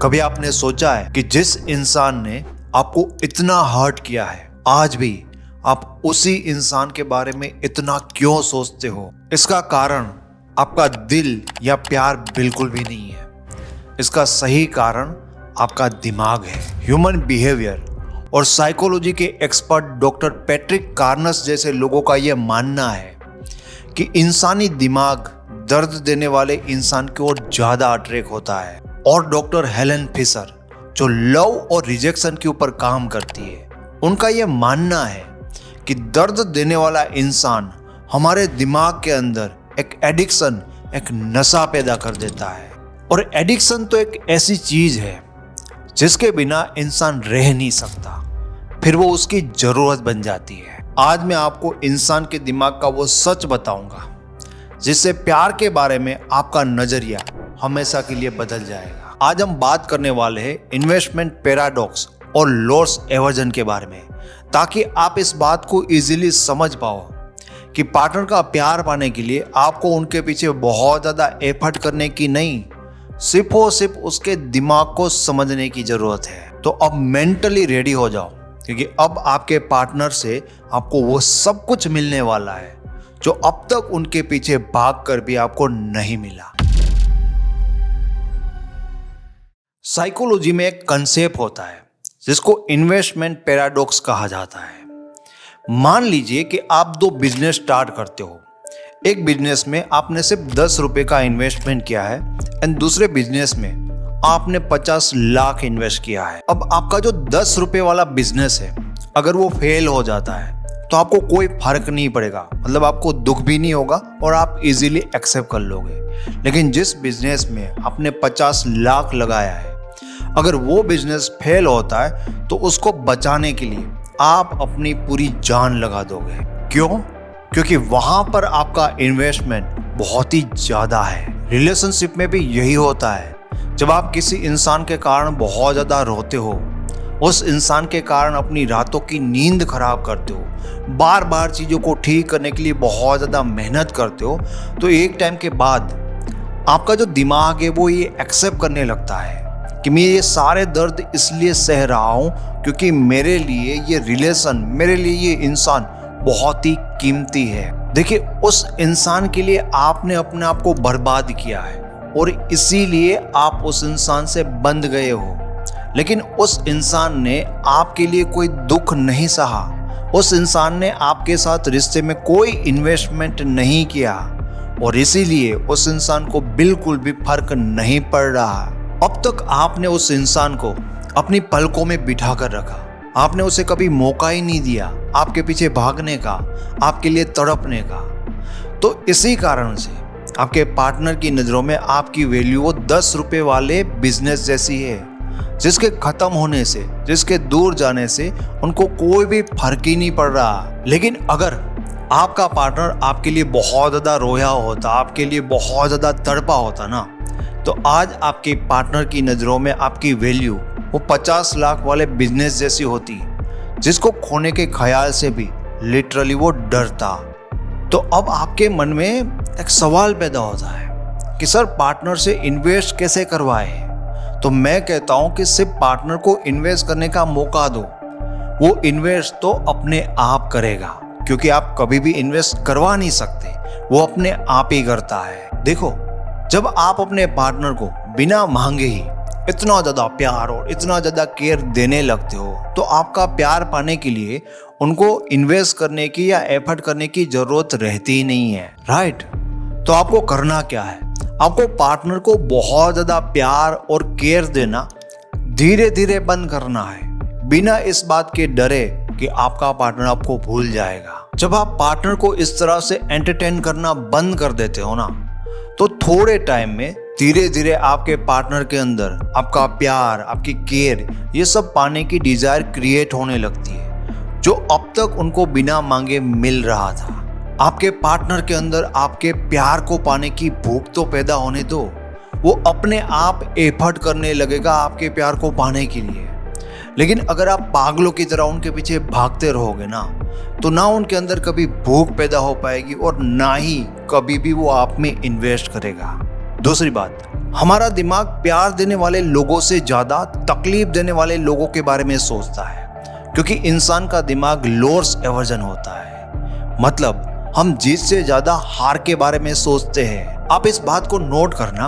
कभी आपने सोचा है कि जिस इंसान ने आपको इतना हर्ट किया है, आज भी आप उसी इंसान के बारे में इतना क्यों सोचते हो? इसका कारण आपका दिल या प्यार बिल्कुल भी नहीं है। इसका सही कारण आपका दिमाग है। ह्यूमन बिहेवियर और साइकोलॉजी के एक्सपर्ट डॉक्टर पैट्रिक कार्नस जैसे लोगों का यह मानना है कि इंसानी दिमाग दर्द देने वाले इंसान की ओर ज्यादा अट्रैक्ट होता है। और डॉक्टर हेलन फिशर जो लव और रिजेक्शन के ऊपर काम करती है, उनका यह मानना है कि दर्द देने वाला इंसान हमारे दिमाग के अंदर एक एडिक्शन, एक नशा पैदा कर देता है। और एडिक्शन तो एक ऐसी चीज है जिसके बिना इंसान रह नहीं सकता, फिर वो उसकी जरूरत बन जाती है। आज मैं आपको इंसान के दिमाग का वो सच बताऊंगा जिससे प्यार के बारे में आपका नजरिया हमेशा के लिए बदल जाएगा। आज हम बात करने वाले हैं इन्वेस्टमेंट पैराडॉक्स और लॉस एवर्जन के बारे में, ताकि आप इस बात को इजीली समझ पाओ कि पार्टनर का प्यार पाने के लिए आपको उनके पीछे बहुत ज़्यादा एफर्ट करने की नहीं, सिर्फ और सिर्फ उसके दिमाग को समझने की ज़रूरत है। तो अब मेंटली रेडी हो जाओ, क्योंकि अब आपके पार्टनर से आपको वो सब कुछ मिलने वाला है जो अब तक उनके पीछे भाग कर भी आपको नहीं मिला। साइकोलॉजी में एक कंसेप्ट होता है जिसको इन्वेस्टमेंट पैराडॉक्स कहा जाता है। मान लीजिए कि आप दो बिजनेस स्टार्ट करते हो। एक बिजनेस में आपने सिर्फ 10 रुपए का इन्वेस्टमेंट किया है एंड दूसरे बिजनेस में आपने 50 लाख इन्वेस्ट किया है। अब आपका जो 10 रुपए वाला बिजनेस है, अगर वो फेल हो जाता है तो आपको कोई फर्क नहीं पड़ेगा, मतलब आपको दुख भी नहीं होगा और आप इजीली एक्सेप्ट कर लोगे। लेकिन जिस बिजनेस में आपने 50 लाख लगाया है, अगर वो बिजनेस फेल होता है तो उसको बचाने के लिए आप अपनी पूरी जान लगा दोगे। क्यों? क्योंकि वहां पर आपका इन्वेस्टमेंट बहुत ही ज्यादा है। रिलेशनशिप में भी यही होता है। जब आप किसी इंसान के कारण बहुत ज्यादा रोते हो, उस इंसान के कारण अपनी रातों की नींद खराब करते हो, बार बार चीजों को ठीक करने के लिए बहुत ज्यादा मेहनत करते हो, तो एक टाइम के बाद आपका जो दिमाग है वो ये एक्सेप्ट करने लगता है कि मैं ये सारे दर्द इसलिए सह रहा हूँ क्योंकि मेरे लिए ये रिलेशन, मेरे लिए ये इंसान बहुत ही कीमती है। देखिए, उस इंसान के लिए आपने अपने आप को बर्बाद किया है और इसीलिए आप उस इंसान से बंध गए हो। लेकिन उस इंसान ने आपके लिए कोई दुख नहीं सहा, उस इंसान ने आपके साथ रिश्ते में कोई इन्वेस्टमेंट नहीं किया और इसीलिए उस इंसान को बिल्कुल भी फर्क नहीं पड़ रहा। अब तक आपने उस इंसान को अपनी पलकों में बिठा कर रखा, आपने उसे कभी मौका ही नहीं दिया आपके पीछे भागने का, आपके लिए तड़पने का। तो इसी कारण से आपके पार्टनर की नज़रों में आपकी वैल्यू वो 10 रुपए वाले बिजनेस जैसी है, जिसके खत्म होने से, जिसके दूर जाने से उनको कोई भी फर्क ही नहीं पड़ रहा। लेकिन अगर आपका पार्टनर आपके लिए बहुत ज़्यादा रोया होता, आपके लिए बहुत ज़्यादा तड़पा होता ना, तो आज आपके पार्टनर की नज़रों में आपकी वैल्यू वो 50 लाख वाले बिजनेस जैसी होती, जिसको खोने के ख्याल से भी लिटरली वो डरता। तो अब आपके मन में एक सवाल पैदा होता है कि सर, पार्टनर से इन्वेस्ट कैसे करवाए? तो मैं कहता हूं कि सिर्फ पार्टनर को इन्वेस्ट करने का मौका दो, वो इन्वेस्ट तो अपने आप करेगा, क्योंकि आप कभी भी इन्वेस्ट करवा नहीं सकते, वो अपने आप ही करता है। देखो, जब आप अपने पार्टनर को बिना मांगे ही इतना ज़्यादा प्यार और इतना ज़्यादा केयर देने लगते हो, तो आपका प्यार पाने के लिए उनको इन्वेस्ट करने की या एफर्ट करने की ज़रूरत रहती ही नहीं है, राइट? तो आपको करना क्या है? आपको पार्टनर को बहुत ज़्यादा प्यार और केयर देना धीरे धीरे बंद करना है, बिना इस बात के डरे कि आपका पार्टनर आपको भूल जाएगा। जब आप पार्टनर को इस तरह से एंटरटेन करना बंद कर देते हो ना, तो थोड़े टाइम में धीरे धीरे आपके पार्टनर के अंदर आपका प्यार, आपकी केयर, ये सब पाने की डिजायर क्रिएट होने लगती है, जो अब तक उनको बिना मांगे मिल रहा था। आपके पार्टनर के अंदर आपके प्यार को पाने की भूख तो पैदा होने दो, वो अपने आप एफर्ट करने लगेगा आपके प्यार को पाने के लिए। लेकिन अगर आप पागलों की तरह उनके पीछे भागते रहोगे ना, तो ना उनके अंदर कभी भूख पैदा हो पाएगी और ना ही कभी भी वो आप में इन्वेस्ट करेगा। दूसरी बात, हमारा दिमाग प्यार देने वाले लोगों से ज़्यादा तकलीफ देने वाले लोगों के बारे में सोचता है, क्योंकि इंसान का दिमाग लोअर्स एवर्जन होता है। मतलब हम जीत से ज़्यादा हार के बारे में सोचते हैं। आप इस बात को नोट करना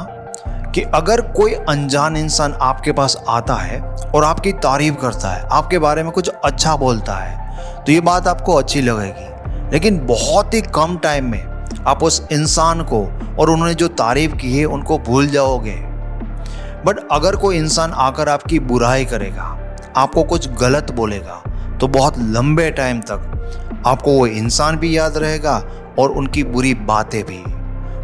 कि अगर कोई अनजान इंसान आपके पास आता है और आपकी तारीफ करता है, आपके बारे में कुछ अच्छा बोलता है, तो ये बात आपको अच्छी लगेगी, लेकिन बहुत ही कम टाइम में आप उस इंसान को और उन्होंने जो तारीफ की है उनको भूल जाओगे। बट अगर कोई इंसान आकर आपकी बुराई करेगा, आपको कुछ गलत बोलेगा, तो बहुत लंबे टाइम तक आपको वो इंसान भी याद रहेगा और उनकी बुरी बातें भी,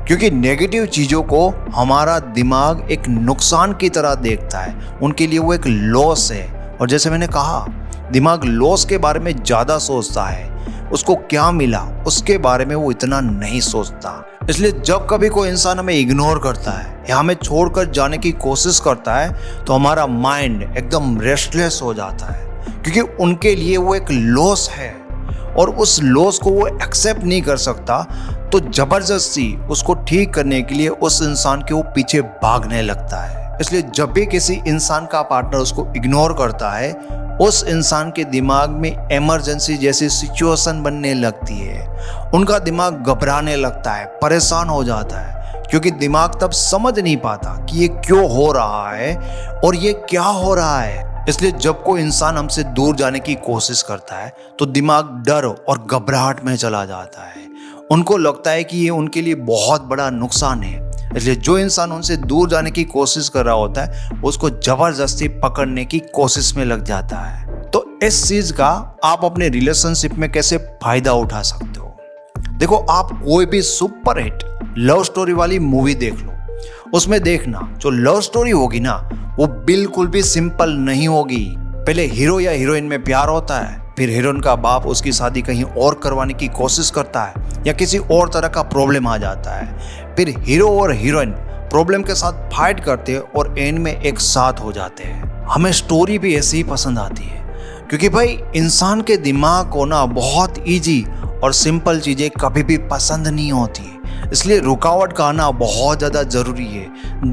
क्योंकि नेगेटिव चीज़ों को हमारा दिमाग एक नुकसान की तरह देखता है। उनके लिए वो एक लॉस है। और जैसे मैंने कहा, दिमाग लॉस के बारे में ज़्यादा सोचता है, उसको क्या मिला उसके बारे में वो इतना नहीं सोचता। इसलिए जब कभी कोई इंसान हमें इग्नोर करता है या हमें छोड़कर जाने की कोशिश करता है, तो हमारा माइंड एकदम रेस्टलेस हो जाता है, क्योंकि उनके लिए वो एक लॉस है और उस लॉस को वो एक्सेप्ट नहीं कर सकता। तो जबरदस्ती उसको ठीक करने के लिए उस इंसान के वो पीछे भागने लगता है। इसलिए जब भी किसी इंसान का पार्टनर उसको इग्नोर करता है, उस इंसान के दिमाग में इमरजेंसी जैसी सिचुएशन बनने लगती है। उनका दिमाग घबराने लगता है, परेशान हो जाता है, क्योंकि दिमाग तब समझ नहीं पाता कि ये क्यों हो रहा है और ये क्या हो रहा है। इसलिए जब कोई इंसान हमसे दूर जाने की कोशिश करता है, तो दिमाग डर और घबराहट में चला जाता है। उनको लगता है कि ये उनके लिए बहुत बड़ा नुकसान है। इसलिए जो इंसान उनसे दूर जाने की कोशिश कर रहा होता है, उसको जबरदस्ती पकड़ने की कोशिश में लग जाता है। तो इस चीज का आप अपने रिलेशनशिप में कैसे फायदा उठा सकते हो? देखो, आप कोई भी सुपर हिट लव स्टोरी वाली मूवी देख लो, उसमें देखना जो लव स्टोरी होगी ना, वो बिल्कुल भी सिंपल नहीं होगी। पहले हीरो या हीरोइन में प्यार होता है, फिर हीरोइन का बाप उसकी शादी कहीं और करवाने की कोशिश करता है या किसी और तरह का प्रॉब्लम आ जाता है। फिर हीरो और हीरोइन प्रॉब्लम के साथ फाइट करते हैं और एंड में एक साथ हो जाते हैं। हमें स्टोरी भी ऐसी ही पसंद आती है, क्योंकि भाई इंसान के दिमाग को ना बहुत इजी और सिंपल चीज़ें कभी भी पसंद नहीं होती। इसलिए रुकावट का आना बहुत ज़्यादा ज़रूरी है,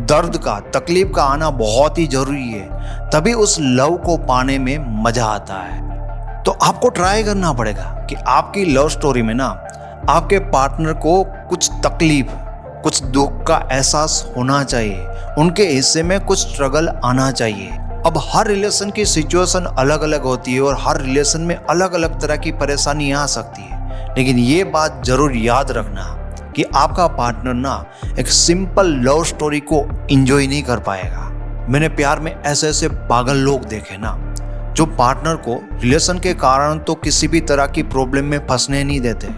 दर्द का, तकलीफ का आना बहुत ही ज़रूरी है, तभी उस लव को पाने में मज़ा आता है। तो आपको ट्राई करना पड़ेगा कि आपकी लव स्टोरी में ना आपके पार्टनर को कुछ तकलीफ, कुछ दुख का एहसास होना चाहिए, उनके हिस्से में कुछ स्ट्रगल आना चाहिए। अब हर रिलेशन की सिचुएशन अलग अलग होती है और हर रिलेशन में अलग अलग तरह की परेशानी आ सकती है, लेकिन ये बात जरूर याद रखना कि आपका पार्टनर ना एक सिंपल लव स्टोरी को एंजॉय नहीं कर पाएगा। मैंने प्यार में ऐसे ऐसे पागल लोग देखे ना, जो पार्टनर को रिलेशन के कारण तो किसी भी तरह की प्रॉब्लम में फंसने नहीं देते,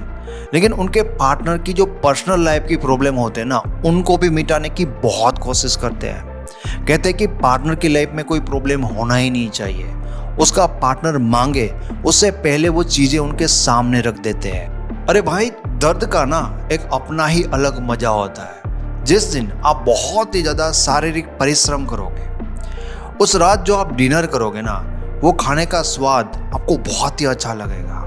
लेकिन उनके पार्टनर की जो पर्सनल लाइफ की प्रॉब्लम होते हैं ना, उनको भी मिटाने की बहुत कोशिश करते हैं। कहते हैं कि पार्टनर की लाइफ में कोई प्रॉब्लम होना ही नहीं चाहिए, उसका पार्टनर मांगे उससे पहले वो चीजें उनके सामने रख देते हैं। अरे भाई, दर्द का ना एक अपना ही अलग मजा होता है। जिस दिन आप बहुत ही ज्यादा शारीरिक परिश्रम करोगे, उस रात जो आप डिनर करोगे ना, वो खाने का स्वाद आपको बहुत ही अच्छा लगेगा।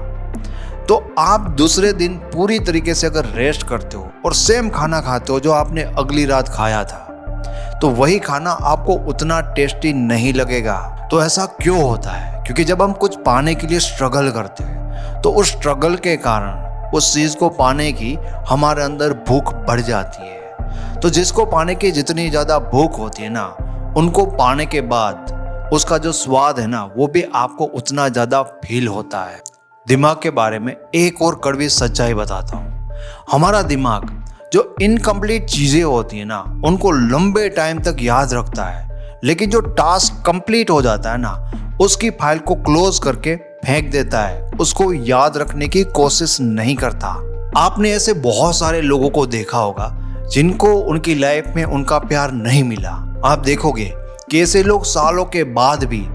तो आप दूसरे दिन पूरी तरीके से अगर रेस्ट करते हो और सेम खाना खाते हो जो आपने अगली रात खाया था, तो वही खाना आपको उतना टेस्टी नहीं लगेगा। तो ऐसा क्यों होता है? क्योंकि जब हम कुछ पाने के लिए स्ट्रगल करते हैं, तो उस स्ट्रगल के कारण उस चीज को पाने की हमारे अंदर भूख बढ़ जाती है। तो जिसको पाने की जितनी ज्यादा भूख होती है ना, उनको पाने के बाद उसका जो स्वाद है ना, वो भी आपको उतना ज्यादा फील होता है। दिमाग के बारे में एक और कड़वी सच्चाई बताता हूँ। हमारा दिमाग जो इनकम्प्लीट चीजें होती है ना, उनको लंबे टाइम तक याद रखता है, लेकिन जो टास्क कंप्लीट हो जाता है ना, उसकी फाइल को क्लोज करके फेंक देता है, उसको याद रखने की कोशिश नहीं करता। आपने ऐसे बहुत सारे लोगों को देखा होगा जिनको उनकी लाइफ में उनका प्यार नहीं मिला। आप देखोगे कि ऐसे लोग सालों के बाद भी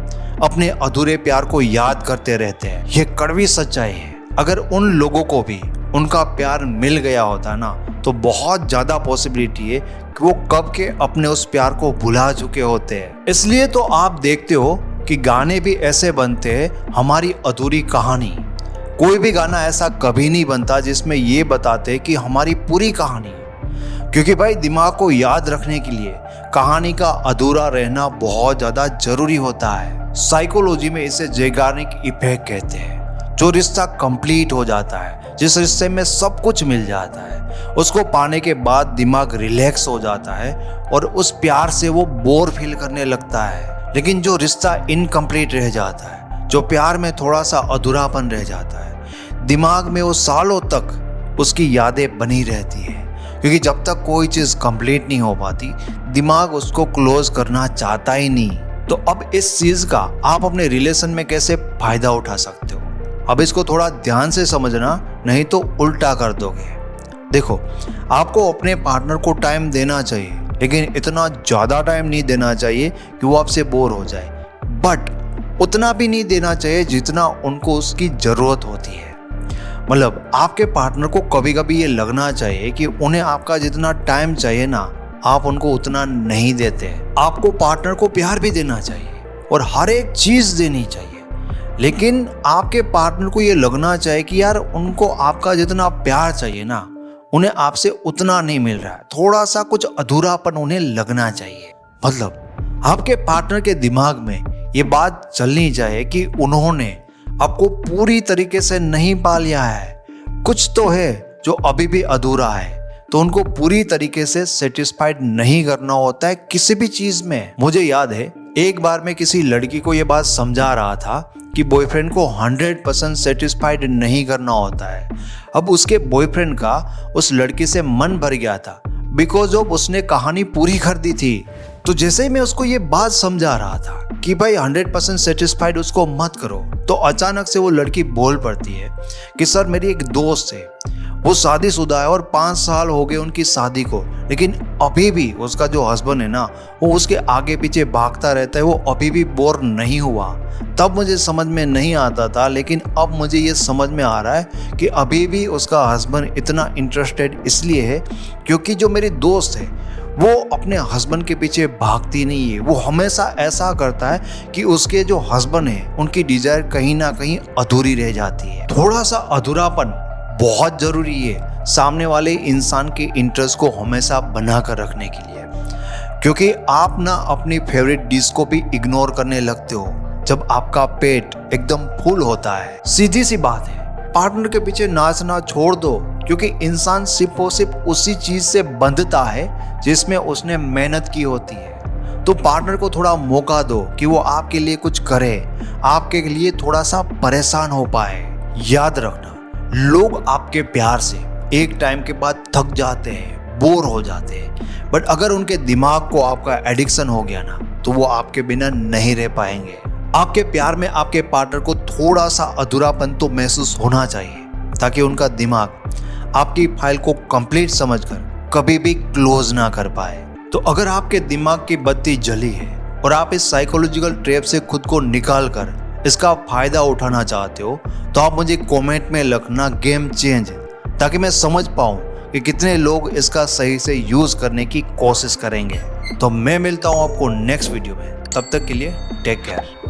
अपने अधूरे प्यार को याद करते रहते हैं। ये कड़वी सच्चाई है। अगर उन लोगों को भी उनका प्यार मिल गया होता ना, तो बहुत ज्यादा पॉसिबिलिटी है कि वो कब के अपने उस प्यार को भुला चुके होते हैं। इसलिए तो आप देखते हो कि गाने भी ऐसे बनते हैं, हमारी अधूरी कहानी। कोई भी गाना ऐसा कभी नहीं बनता जिसमें ये बताते कि हमारी पूरी कहानी, क्योंकि भाई दिमाग को याद रखने के लिए कहानी का अधूरा रहना बहुत ज़्यादा जरूरी होता है। साइकोलॉजी में इसे ज़ेगार्निक इफेक्ट कहते हैं। जो रिश्ता कंप्लीट हो जाता है, जिस रिश्ते में सब कुछ मिल जाता है, उसको पाने के बाद दिमाग रिलैक्स हो जाता है और उस प्यार से वो बोर फील करने लगता है। लेकिन जो रिश्ता इनकम्प्लीट रह जाता है, जो प्यार में थोड़ा सा अधूरापन रह जाता है, दिमाग में वो सालों तक उसकी यादें बनी रहती है, क्योंकि जब तक कोई चीज़ कंप्लीट नहीं हो पाती, दिमाग उसको क्लोज करना चाहता ही नहीं। तो अब इस चीज़ का आप अपने रिलेशन में कैसे फायदा उठा सकते हो, अब इसको थोड़ा ध्यान से समझना, नहीं तो उल्टा कर दोगे। देखो, आपको अपने पार्टनर को टाइम देना चाहिए, लेकिन इतना ज़्यादा टाइम नहीं देना चाहिए कि वो आपसे बोर हो जाए, बट उतना भी नहीं देना चाहिए जितना उनको उसकी ज़रूरत होती है। मतलब आपके पार्टनर को कभी कभी ये लगना चाहिए कि उन्हें आपका जितना टाइम चाहिए ना, आप उनको उतना नहीं देते। आपको पार्टनर को प्यार भी देना चाहिए और हर एक चीज़ देनी चाहिए, लेकिन आपके पार्टनर को ये लगना चाहिए कि यार उनको आपका जितना प्यार चाहिए ना, उन्हें आपसे उतना नहीं मिल रहा है, थोड़ा सा कुछ अधूरापन उन्हें लगना चाहिए। मतलब आपके पार्टनर के दिमाग में ये बात चलनी चाहिए कि उन्होंने आपको पूरी तरीके से नहीं पा लिया है, कुछ तो है जो अभी भी अधूरा है, तो उनको पूरी तरीके से सेटिस्फाइड नहीं करना होता है किसी भी चीज में। मुझे याद है एक बार मैं किसी लड़की को ये बात समझा रहा था कि बॉयफ्रेंड को 100% सेटिस्फाइड नहीं करना होता है। अब उसके बॉयफ्रेंड का उस लड़की से मन भर गया था, बिकॉज ऑफ उसने कहानी पूरी कर दी थी। तो जैसे ही मैं उसको ये बात समझा रहा था कि भाई 100% सेटिस्फाइड उसको मत करो, तो अचानक से वो लड़की बोल पड़ती है कि सर मेरी एक दोस्त है, वो शादीशुदा है और 5 साल हो गए उनकी शादी को, लेकिन अभी भी उसका जो हस्बैंड है ना, वो उसके आगे पीछे भागता रहता है, वो अभी भी बोर नहीं हुआ। तब मुझे समझ में नहीं आता था, लेकिन अब मुझे ये समझ में आ रहा है कि अभी भी उसका हस्बैंड इतना इंटरेस्टेड इसलिए है क्योंकि जो मेरी दोस्त है वो अपने हस्बैंड के पीछे भागती नहीं है। वो हमेशा ऐसा करता है कि उसके जो हस्बैंड है उनकी डिजायर कहीं ना कहीं अधूरी रह जाती है। थोड़ा सा अधूरापन बहुत जरूरी है सामने वाले इंसान के इंटरेस्ट को हमेशा बना कर रखने के लिए, क्योंकि आप ना अपनी फेवरेट डिश को भी इग्नोर करने लगते हो जब आपका पेट एकदम फुल होता है। सीधी सी बात है, पार्टनर के पीछे नाचना छोड़ दो, क्योंकि इंसान सिर्फ और सिर्फ उसी चीज से बंधता है जिसमें उसने मेहनत की होती है। तो पार्टनर को थोड़ा मौका दो कि वो आपके लिए कुछ करे, आपके लिए थोड़ा सा परेशान हो पाए। याद रखना, लोग आपके प्यार से एक टाइम के बाद थक जाते हैं, बोर हो जाते हैं, बट अगर उनके दिमाग को आपका एडिक्शन हो गया ना, तो वो आपके बिना नहीं रह पाएंगे। आपके प्यार में आपके पार्टनर को थोड़ा सा अधूरापन तो महसूस होना चाहिए, ताकि उनका दिमाग आपकी फाइल को कंप्लीट समझकर कभी भी क्लोज ना कर पाए। तो अगर आपके दिमाग की बत्ती जली है और आप इस साइकोलॉजिकल ट्रैप से खुद को निकाल कर इसका फायदा उठाना चाहते हो, तो आप मुझे कमेंट में लिखना गेम चेंज, ताकि मैं समझ पाऊँ कि कितने लोग इसका सही से यूज़ करने की कोशिश करेंगे। तो मैं मिलता हूँ आपको नेक्स्ट वीडियो में, तब तक के लिए टेक केयर।